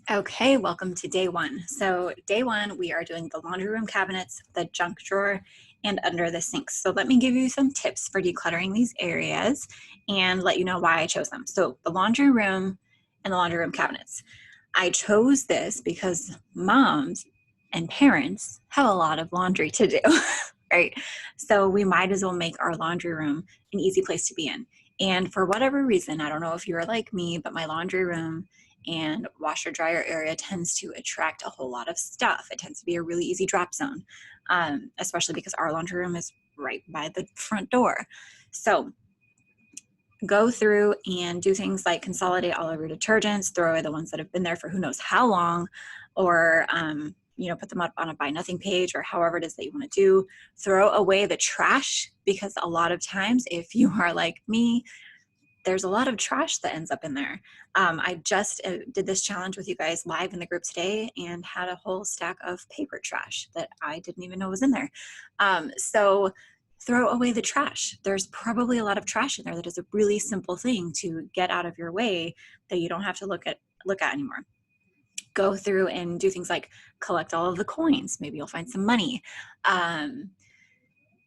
Okay, welcome to day one. So day one, we are doing the laundry room cabinets, the junk drawer, and under the sinks. So let me give you some tips for decluttering these areas and let you know why I chose them. So the laundry room and the laundry room cabinets. I chose this because moms and parents have a lot of laundry to do, right? So we might as well make our laundry room an easy place to be in. And for whatever reason, I don't know if you're like me, but my laundry room and washer dryer area tends to attract a whole lot of stuff. It tends to be a really easy drop zone, especially because our laundry room is right by the front door. So go through and do things like consolidate all of your detergents, throw away the ones that have been there for who knows how long, or put them up on a buy nothing page, or however it is that you want to do. Throw away the trash, because a lot of times, if you are like me, there's a lot of trash that ends up in there. I just did this challenge with you guys live in the group today and had a whole stack of paper trash that I didn't even know was in there. So throw away the trash. There's probably a lot of trash in there that is a really simple thing to get out of your way that you don't have to look at anymore. Go through and do things like collect all of the coins. Maybe you'll find some money.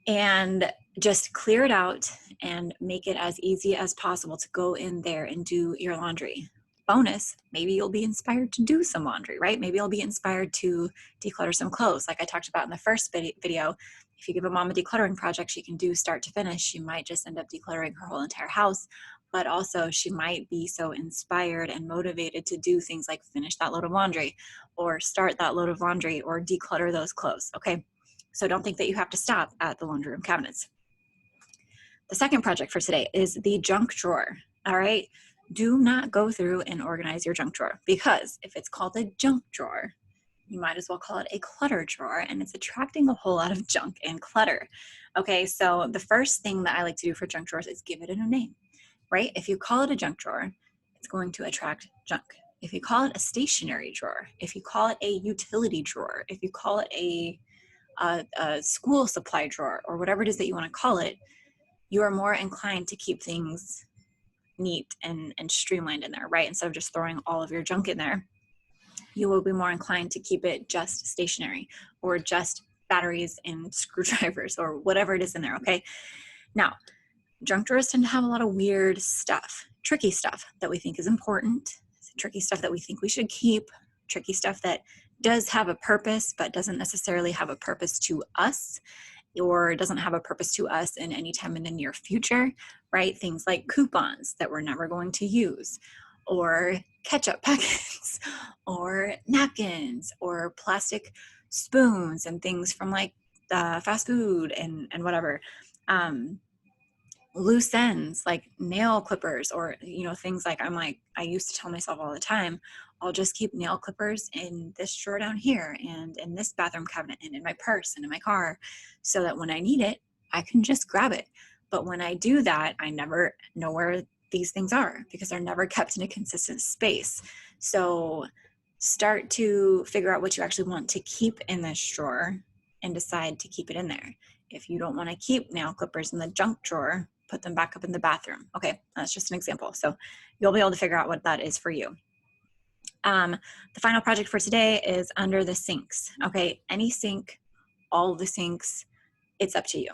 And just clear it out and make it as easy as possible to go in there and do your laundry. Bonus, maybe you'll be inspired to do some laundry, right? Maybe you'll be inspired to declutter some clothes. Like I talked about in the first video, if you give a mom a decluttering project she can do start to finish, she might just end up decluttering her whole entire house, but also she might be so inspired and motivated to do things like finish that load of laundry or start that load of laundry or declutter those clothes, okay? So don't think that you have to stop at the laundry room cabinets. The second project for today is the junk drawer. All right. Do not go through and organize your junk drawer, because if it's called a junk drawer, you might as well call it a clutter drawer, and it's attracting a whole lot of junk and clutter. Okay. So the first thing that I like to do for junk drawers is give it a new name, right? If you call it a junk drawer, it's going to attract junk. If you call it a stationery drawer, if you call it a utility drawer, if you call it a school supply drawer, or whatever it is that you want to call it, you are more inclined to keep things neat and streamlined in there, right? Instead of just throwing all of your junk in there, you will be more inclined to keep it just stationary or just batteries and screwdrivers or whatever it is in there, okay? Now, junk drawers tend to have a lot of weird stuff, tricky stuff that we think is important, tricky stuff that we think we should keep, tricky stuff that does have a purpose but doesn't necessarily have a purpose to us, or doesn't have a purpose to us in any time in the near future, right? Things like coupons that we're never going to use, or ketchup packets, or napkins, or plastic spoons and things from like fast food and whatever. Loose ends like nail clippers, or things like I used to tell myself all the time, I'll just keep nail clippers in this drawer down here and in this bathroom cabinet and in my purse and in my car, so that when I need it I can just grab it. But when I do that, I never know where these things are because they're never kept in a consistent space. So start to figure out what you actually want to keep in this drawer and decide to keep it in there. If you don't want to keep nail clippers in the junk drawer, put them back up in the bathroom. Okay, that's just an example. So you'll be able to figure out what that is for you. The final project for today is under the sinks. Okay, any sink, all the sinks, it's up to you.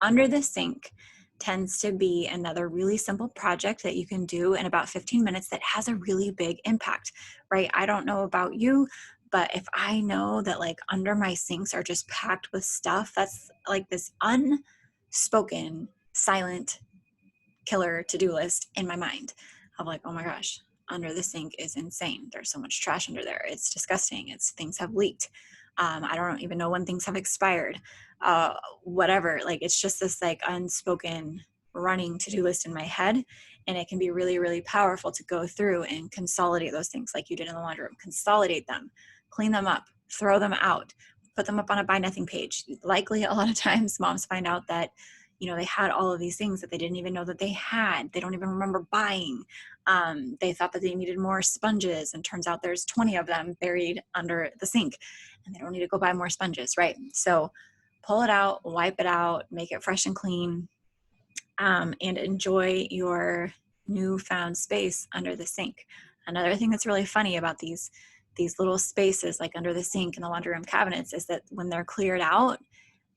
Under the sink tends to be another really simple project that you can do in about 15 minutes that has a really big impact, right? I don't know about you, but if I know that like under my sinks are just packed with stuff, that's like this unspoken, silent killer to-do list in my mind of like, oh my gosh, under the sink is insane. There's so much trash under there. It's disgusting. Things have leaked. I don't even know when things have expired. Whatever. Like it's just this like unspoken running to-do list in my head, and it can be really, really powerful to go through and consolidate those things like you did in the laundry room. Consolidate them, clean them up, throw them out, put them up on a buy nothing page. Likely a lot of times moms find out that they had all of these things that they didn't even know that they had. They don't even remember buying. They thought that they needed more sponges, and turns out there's 20 of them buried under the sink, and they don't need to go buy more sponges, right? So pull it out, wipe it out, make it fresh and clean, and enjoy your newfound space under the sink. Another thing that's really funny about these little spaces like under the sink and the laundry room cabinets is that when they're cleared out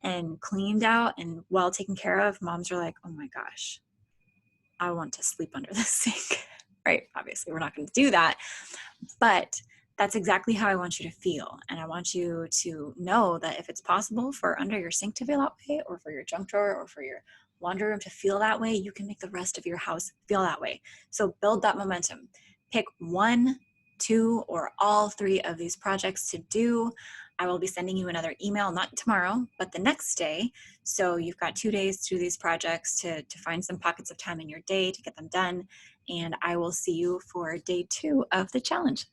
and cleaned out and well taken care of, moms are like, oh my gosh, I want to sleep under the sink, right? Obviously, we're not going to do that, but that's exactly how I want you to feel. And I want you to know that if it's possible for under your sink to feel that way, or for your junk drawer, or for your laundry room to feel that way, you can make the rest of your house feel that way. So build that momentum. Pick 1, 2, or all 3 of these projects to do. I will be sending you another email, not tomorrow, but the next day. So you've got 2 days to do these projects to find some pockets of time in your day to get them done. And I will see you for day 2 of the challenge.